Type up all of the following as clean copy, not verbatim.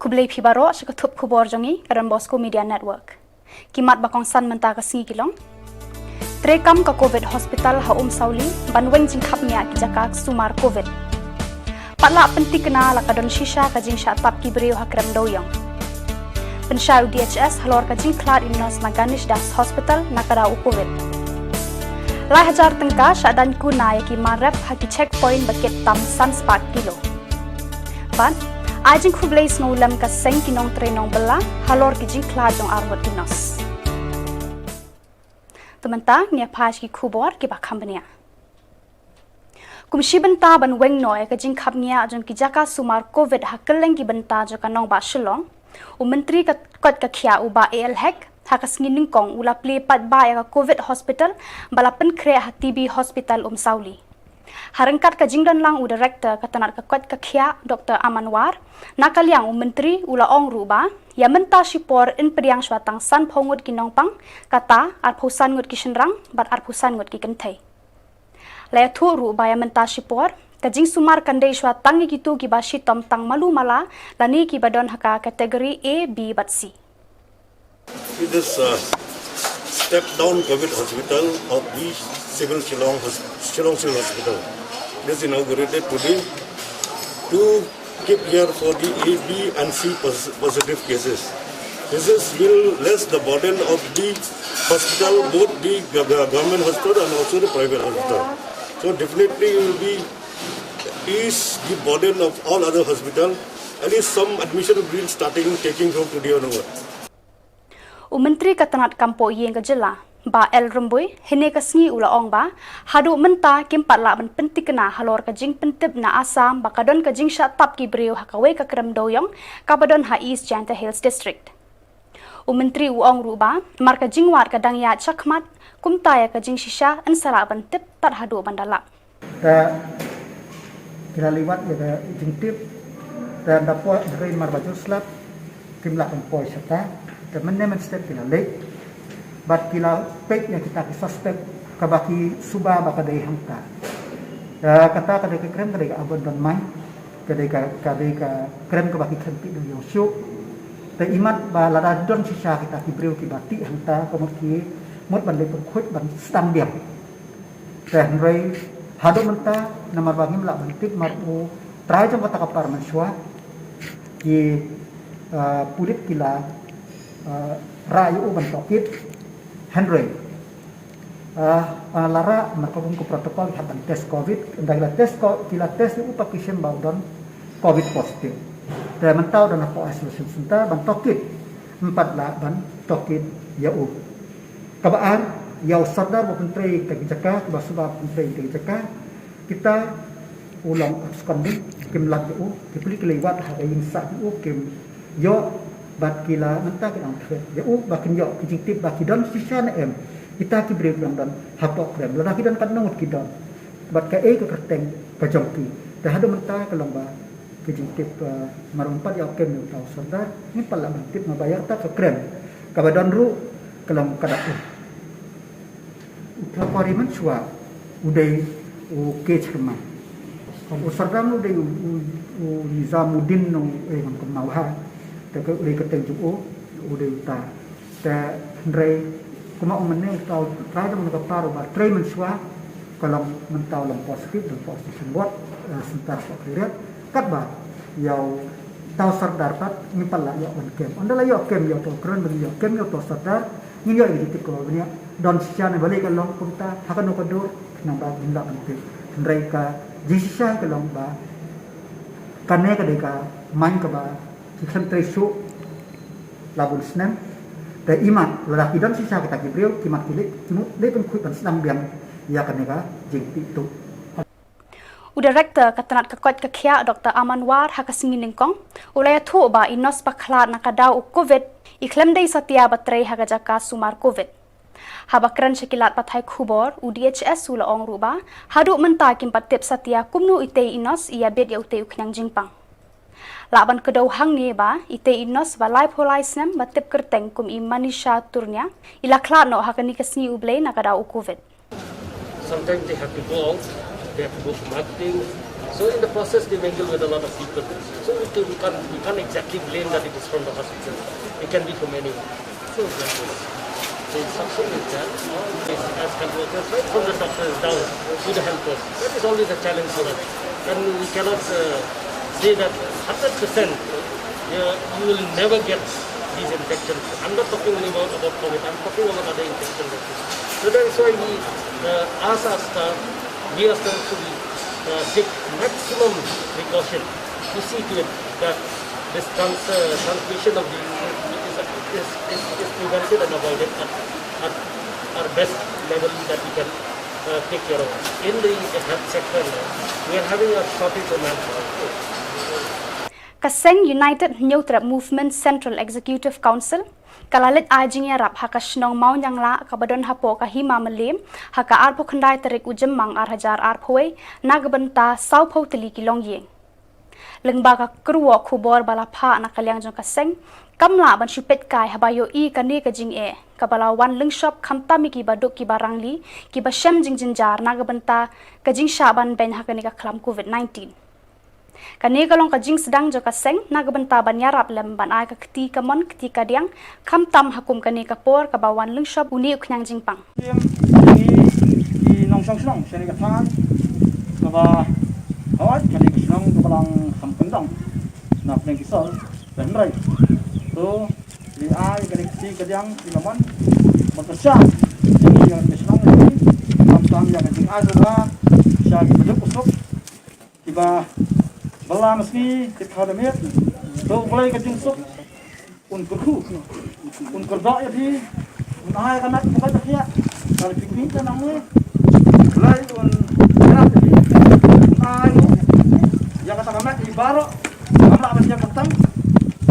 Kublai Pibaro syakatup kubor jongi Don Bosco Media Network. Kimat bakong san menta ka singi kilong. Trekam ka COVID hospital ha Sauli banweng jingkapnya ki jakak sumar COVID. Patla penting kena la kadon shisha ka jing sha tap ki beriu ha krem doyong. Pensyau DHS halor ka jing klat inos na Ganesh Das Hospital na kada COVID. Lai hajar tengka sya dan kuna yaki marep ha ki checkpoint bakit tam san 4 kilo. Pan Ajing kublai snulam ka seng kinong trenong bela halor ki jing klat jong arbot inos. Tementa nia paj ki kubor ki bakambania. Kumshi benta ban weng noy ka jing kapnia jong ki jaka sumar COVID hakeleng ki benta jo kanong ba shilong. Menteri ka kot ka khia uba AL hek hakas ngining kong ula pli pat ba ya ka COVID hospital balapen kre ha TB hospital Sauli. Harangkat ka jingdan lang u director katanat ka kot ka khia Dr. Amanwar nakaliang menteri ula ong ruba ya menta sipor in priang swatang san phongut kinong pang kata ar phusan ngut kishenrang bat ar phusan ngut ki kenthai la thu ruba ya menta sipor ka jing sumar kandei swatang gitu ki bashi tom tang malu mala lani ki badon haka kategori A B bat C. It is step down COVID hospital of the Civil Shillong Civil Hospital. This is inaugurated today to keep here for the A, B and C positive cases. This will less the burden of the hospital, both the government hospital and also the private hospital. So definitely will be ease the burden of all other hospitals. At least some admission will be taking from today onward. Menteri katanat kampo yeng ka jela ba El Rumboy hene ka sngi ula ong ba hadu menta kim patla ban pentik kena halor ka jing pentip na Asam bakadon ka jing sha tap ki breu hakawe ka krem doyong ka badon ha East Janta Hills District. Menteri uong ruba mar ka jing war ka dang ya chakmat kumta ya ka jing shisha an sala ban tip tat hadu bandala. Ta kira liwat ya jing tip ta dapo dari mar baju slap kim la ban poi sata teman-teman step kila late, but kila pek yang kita suspek kabaki suba baka dari hangta. Kata kadai krem kadai abon dan mai, kadai krem kabaki krem pi do yoshu. Te imat ba lada don sisa kita kibreu ki bati hangta komki mot ban le khut ban stam biam. Dan rei hadu menta namar bangim la bantik maru trai jong kata kapar manswa ki pulit kila rayu ban tokit Henry lara makabung ko protokol haban test covid dahil test ko kila test upa kisem baudon covid positif dan mentau dan apa isolation center ban tokit 4 ban tokit yau kabaan yau sadar bu menteri Jaka kubasuba menteri Jaka kita ulang skanding kim lat yau dipli kelewat hari insa yau kim yo bat kila menta kita angkat ya bakin yo kijing tip bakidon sisa na kita ki breu dan hapok krem la kidan kan ngut kidon bat ka ko kerteng pajongki dah ada menta kelomba kijing tip marumpat ya kem tau sadar ni pala tip mabayar ta ke krem kabadon ru kelom kada utra pariman swa udai ke cerma usardam udai Nizamuddin no man kemauhaแต่ก็เลยก็เต็มจุกอุดมตาแต่เรื่องก็มามันเนี่ยเราใช้ต้องกับปลาหรือว่าเทรมันชัวก็ลองมันเตาลอง positif dan positif buat sebentar kok lihat kat bah yau tau sardar pat ni pala yau on kem ondala yau kem yau to keren ben yau kem yau to sardar ni yau ini tikko benya don sian balik ke long punta hakan ko do namba benda penting mereka jisya ke long ba kanne ka deka main ka ba kita terisuk labul senam dan iman lelaki dan sisa kita kibreu kimat kilik kimut dia pun kuipan senam biang ia kanega jengti itu. Director katanat kakot kakhia Dr. Amanwar hakasingin kong ulaya thu ba inos paklat nakadaw COVID iklem day satya batray hagajaka sumar COVID. Habakran syakilat patay kubor UDHS ula ong ruba hadu mentakim patip satya kumnu ite inos ia bed ya ute uknyang jingpang. Laban kedaw hang ni ba ite inos ba live holaisnem batip kerteng kum imanisha turnya ilakla no hakani kasni ublay nakadaw COVID. Sometimes they have to go out, they have to go to marketing, So in the process, they mingle with a lot of people. So we can't exactly blame that it is from the hospital. It can be from anyone. So the instruction is that as health workers, right from the doctors down to the helpers. That is always a challenge for us. And we cannot say that 100% you will never get these infections. I'm not talking anymore about COVID, I'm talking about other infections. So that is why we ask our staff, we ourselves to take maximum precaution to see to it that this transmission of the is prevented and avoided at our best level that we can take care of. In the health sector now, we are having a shortage of manpower. Kaseng United Neutral Movement Central Executive Council kalalit ajing yarap haka shnong mau nyangla kabadon hapo kahima melim haka arpo khandai tarik ujemang arhajar arpoi nagbenta saupau teli kilong yeng lengbaga kruwa khubor balapha nakalyang jong kaseng kamla ban shupet kai habayo I kani kajing kabala wan lengshop khamtami ki baduk ki barangli ki bashem jingjinjar nagbenta kajing shaban ben hakani ka khlam COVID-19 kani kalong kajing sedang jo kaseng nagbenta ban yarap lem ban ai ka kti kamon kti kadiang khamtam hakum kani kapor kabawan lengshop uni uknyang jingpang i nong song song seni ka than ka ba hawat kani ka song ka balang kham kendang na peng kisol ben rai to li ai kani kti kadiang i lamon matasya ni yang ka song ni khamtam yang kajing azra sya ki beduk usuk tiba bala meski kita damit to mulai kajing suk un kurku un kerja ya di un ai kanak bukan dia kalau pingin kan namanya mulai un kerap jadi ai yang kata kanak ibarat kamla apa dia ketang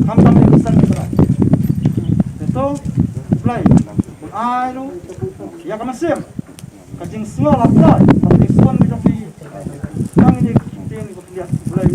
kamtam yang besar besar itu mulai un ai lu ya kamasir kajing semua lapar tapi semua macam ni yang ini yang dia mulai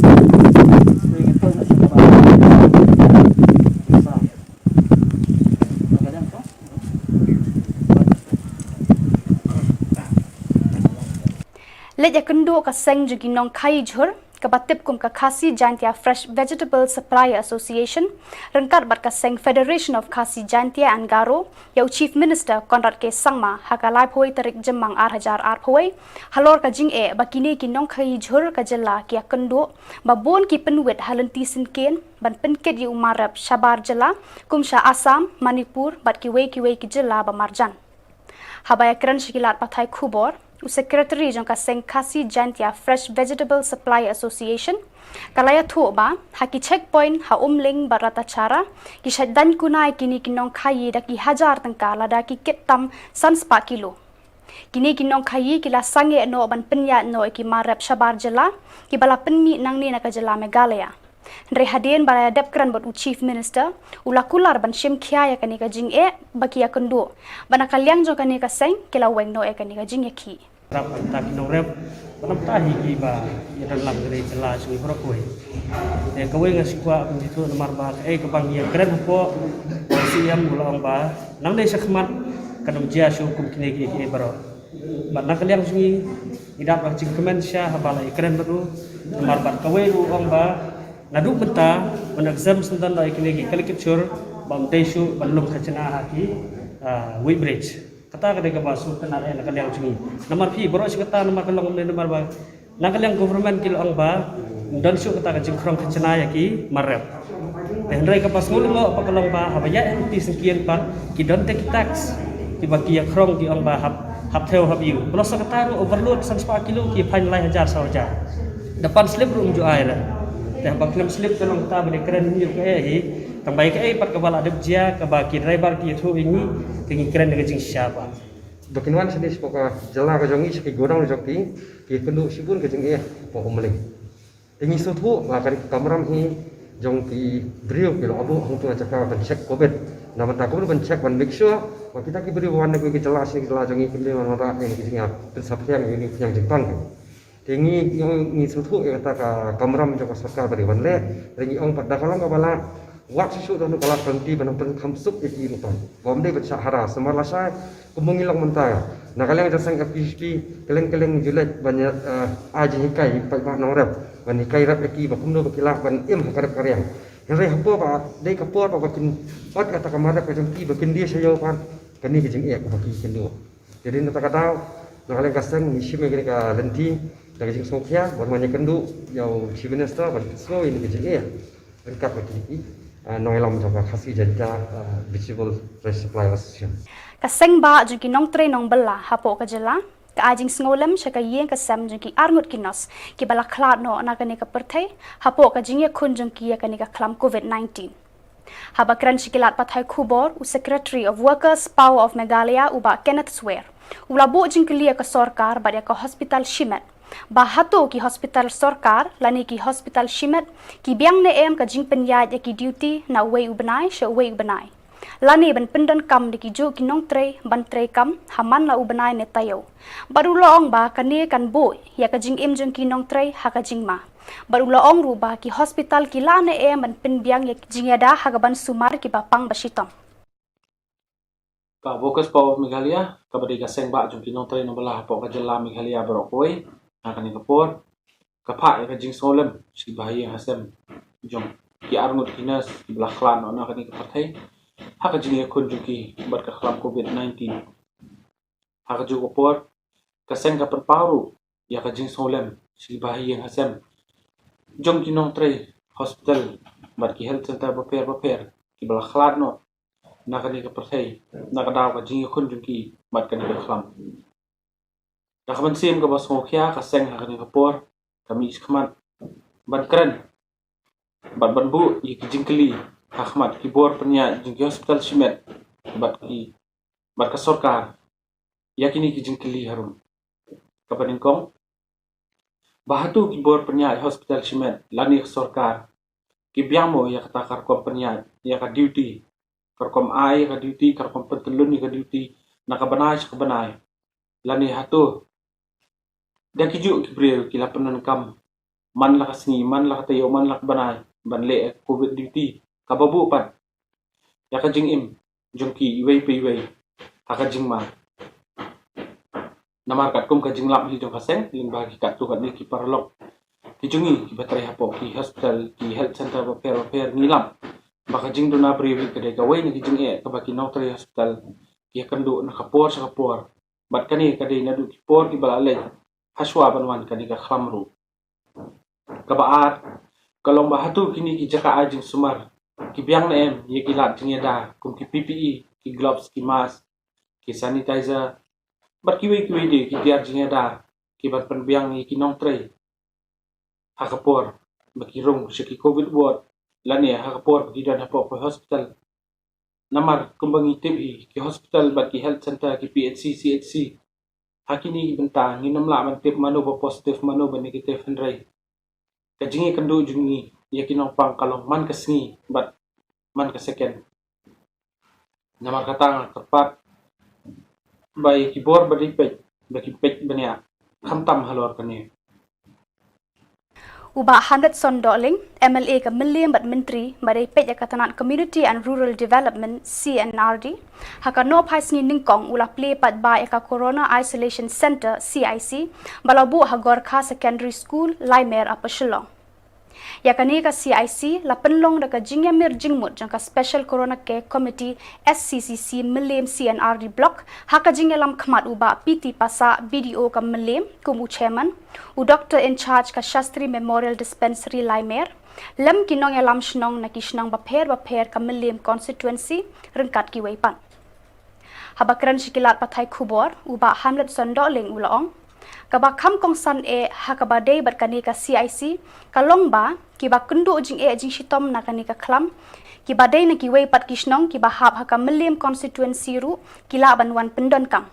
Leja kendo kaseng jugi nong kai jhur kabatip kum ka Khasi Jaintia Fresh Vegetable Supplier Association rengkat bat kaseng Federation of Khasi Jaintia and Garo yau Chief Minister Conrad K Sangma hakalai phoi tarik jemang arhajar arphoi halor ka jing bakini ki nong kai jhur ka jela ki kendo babon ki penwet halanti sinken ban penket yu umarap shabar jela kumsha Assam Manipur bat ki wei ki jela ba marjan habaya kran shikilat pathai khubor Secretary jong kaseng Khasi Jaintia Fresh Vegetable Supply Association kalaya thu ba haki checkpoint ha umling barata cara ki shaddan kunai kini kinong khayi da ki hajar tangka lada ki ketam sanspa kilo kini kinong khayi kila sange no ban penya no ki marap shabar jela ki bala penmi nangni na ka jela Meghalaya Ndre hadien balaya depkran bot Chief Minister ulakular ban shim khya ya kani ka jing bakia kendo bana kalyang jo kani ka seng kila weng no kani ka jing ki Rapat tak norep, penam tahi kiba ya dalam gerai jelas ni berkoi. Kau yang sekolah begitu nomor bah, kebang dia keren po, siam ulang bah, nang desa kemat kadang jia syukum kini baro. Nak kalian sini tidak macam kemen syah balai keren baru nomor bah kau ulang bah, nadu beta menexam sentan lagi kini kalikicur bam desu belum kacena haki Weybridge. Kata kadang kebasu kenal nak kalian sini. Nomor pi baru kata nomor kalong nomor bah. Nak kalian government kilo ang bah dan syuk kata kajing krong kacena ki marep. Hendrai kepas ngul lo apa kalong bah apa ya enti sekian pak ki don't take tax ki bagi ya krong ki ang bah hap theo hap you. Kalau sekata overload 100 kilo ki pain lai 1000 saja. Depan slip room ju air. Dah bang slip kalong ta bade keren ni ke tambah ke pat kepala ada dia ke baki driver ki itu ini tinggi keren dengan jing siapa Bakinwan sedih poka jala ka jongi seki gorang joki ki kendu sibun ka jing po omling tingi sutu akan kameram hi jong ki brio ki lo abu hung tu aja ka ban check covid na ban ta ko ban check ban make sure wa kita ki brio wan ko ki jala sini jala jongi ki le wan ra ni ki jing ben sapyang ini yang jepang tingi yang ni sutu ka ka kameram jong sarkar bari wan le tingi ong pada kalang ka bala Wak susu tu kalau berhenti benar-benar kamsuk itu irutan. Bom dia bersahara. Semarlasai kemengilang mentah. Nah kalian jasang PHP kalian julat banyak aja hikai pak bah nong rep ban hikai rep lagi bakum do bakilah ban karep karya. Yang reh apa pak dai kapor pak bakin ot kata kamar pak jengki bakin dia sayo pan kani kejeng ek baki kendo. Jadi nata kata nah kalian kasang misi megini ka lenti dari jeng sokya ban banyak kendo yau chiminesta ban so ini kejeng ek. Lengkap baki nong elam jaba khasi janja vegetable rice supply association. Kaseng ba jengki nong tre nong bela hapo ka jela ka ajing sngolam shaka yeng ka sam jengki arngut kinos ki bala klat no na kani ka perthai hapo ka jingye khun jengki ya kani ka klam COVID-19. Habakran shikilat pathai khubor u Secretary of Workers Power of Meghalaya uba Kenneth Swear. Ula bo jingkili ka sorkar ba ka hospital Shimet. Ba hato ki hospital sorkar lani ki hospital Shimet ki biang ne em ka jing penyaj ki duty na wei ubenai sha wei ubenai. Lani ban pendan kam di kijo kinong tre ban tre kam haman la ubenai ne tayo. Baru loong ba kani kan boy ya ka jing im jeng kinong tre ha ka jing ma. Baru loong ru ba ki hospital ki lane em ban pen biang ya jing ada ha ka ban sumar ki bapang basitom. Ka Workers Power Meghalaya ka badi ka seng ba jong kinong tre no bala po ka jela Meghalaya barokoi na kani ka por ka pha ya ka jing solem si bahaya hasem jong ki arngut kinas ki bala klan no na kani ka pathai haka jini kun juki bat ka klam COVID-19 haka juko por kaseng ka perparu ya ka jing solem si bahaya hasem jong kinong tre hospital bat ki health center baper ki bala klan no na kani ka pathai na ka daw ka jini kun juki bat kani ka klam na kaman sim ka bas ngokya kaseng haka ni ka por kami iskaman bat kren bat banbu ki jing keli Ahmad kibor penya jengki hospital Shimet bat ka sorkar yakini ki jengkeli harum kapaningkong bahatu kibor penya hospital Shimet lani sorkar ki biamo ya kata karkom penya ya ka duty karkom ai ka duty karkom pentelun ka duty nakabanay lani hatu dan kiju kibril kila penan kam man la kasni man la katayo man la banay banle covid duty kababu pan ya ka jing im jongki iwei pe iwei haka jing ma namar kat kum ka jing lap li jong kaseng ling bagi kat tu kat ni ki parlok ki jungi ki batrai hapo ki hospital ki health center baper nilam baka jing do na brevi ka de ka wei ni ki jing e ka baki nau tre hospital ki kandu na kapor sa kapor bat kani ka de na du ki por ki balale haswa banwan kani ka khamru ka baar kalong bahatu kini ki jaka ajing sumar ki biang na em ye ki lat jing da kum ki PPE ki gloves ki mask ki sanitizer bat ki wei de ki biar jing da ki bat pen biang ye ki nong tre hakapor baki rong ki covid ward lani hakapor ki dan hapo ko hospital namar kumbangi TB ki hospital bat ki health center ki PHC CHC hakini ki benta nginom la man tip mano ba positive mano ba negative henry kajingi kandu jungi yakin pang kalong man kasni bat man ka second namar katang tepat bay kibor badi pej baki pej bania khamtam halor kani Uba Hamlet Sondoling, MLA ka Milliam Bat Menteri, Badai Pej Katanan Community and Rural Development CNRD, haka no paisni ningkong ula play pat ba eka Corona Isolation Center CIC, balabu hagorka Secondary School Laimer apa Shillong. Yakani ka CIC la penlong da ka jingyamir jingmut jangka Special Corona Care Committee SCCC Milliam CNRD Block haka jingyalam khmat uba PT pasa BDO ka Milliam kumu chairman u doctor in charge ka Shastri Memorial Dispensary Laimer lem kinong yalam shnong na kishnong baper ka Milliam constituency rengkat ki weipan habakran shikilat pathai khubor uba Hamlet Sondoling ulaong kabakam kongsan hakabadei berkani ka CIC kalongba kiba kundu jing jing shitom na kani ka klam kibadei na kiwei pat kishnong kiba hab haka Milliam constituency ru kila banwan pendon kang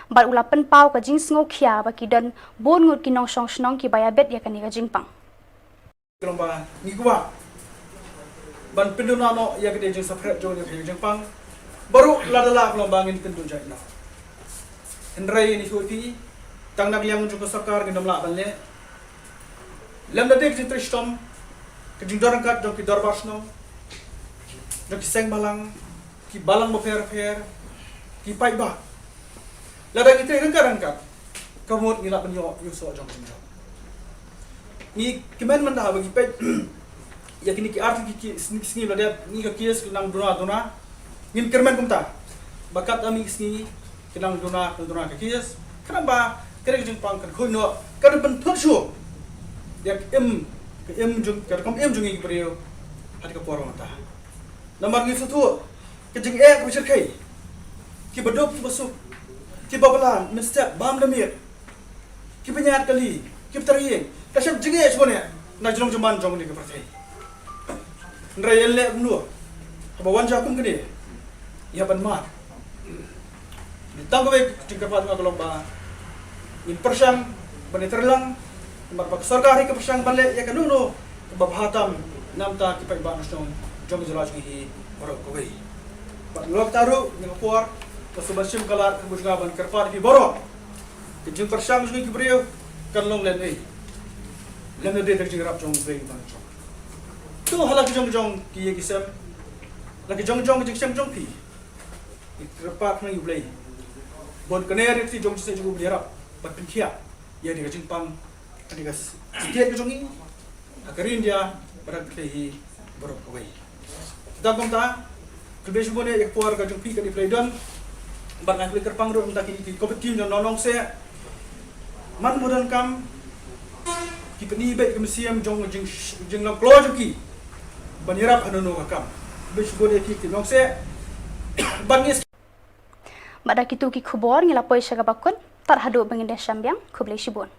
bar ula penpau ka jing sngo khia ba kidan bon ngut kinong song shnong kibaya bet ya kani ka jingpang kalongba ngigwa ban pendon no ya gede jing sapret jo ni jingpang baru ladala kalongba ngin pendon jai na hendrai ni futi tang nak yang juga sakar gendam la balne lem dadek jin tristom ke jing dorang kat jong ki dorbasno jong ki seng balang ki balang mo fer ki pai ba ladang itu rengka kamut ngilap penyo yuso jong jong ni kemen manda bagi pe ya kini ki arti ki sini beladia ni ka kies nang dona ngin kermen kumta bakat ami sini kinang dona ka kies kenapa kere jeng pang kan khoino kan ben thot shu ya em jung ka kam em jung ngi brio hati ka poro mata namar ngi futu ke jeng e ku kai ki badop ki basuk ki babalan mistep bam damir ki penyat kali ki tarieng kasam jeng e chone na jong juman jong ni ka prathai ndrai elle gnu ba wanja kum gede ya ban mat ditanggawe jeng ka pat ngolomba in persang bani terlang marbak sarkari ke persang bale ya kanuno babhatam namta ki pai ban stong jong jalaj ki borok ko wei pat lok taru ni por ko subashim kalar ku busga ban karpar ki borok ki jeng persang ki brio kan long len ei len de de jeng rap jong wei ban jong tu halak jong ki ye kisam lagi jong jeng sam jong pi karpar nang yublei bon kaner ti jong se jong berap batin kia ya di kajing pang adiga setiap kejongi akarin dia pada klehi borok kawai kita komta kelbes bone ek puar kajing pi kadi playdan bar ngai flicker pang ro mta ki kopet tim nonong se man modan kam ki peni be ke mesiam jong jing long klo joki banirap anono kam bes bone ki nong se bangis Bada kitu ki khubor ngila poisa ka bakun tar hadu bangin syambiang kublai shibun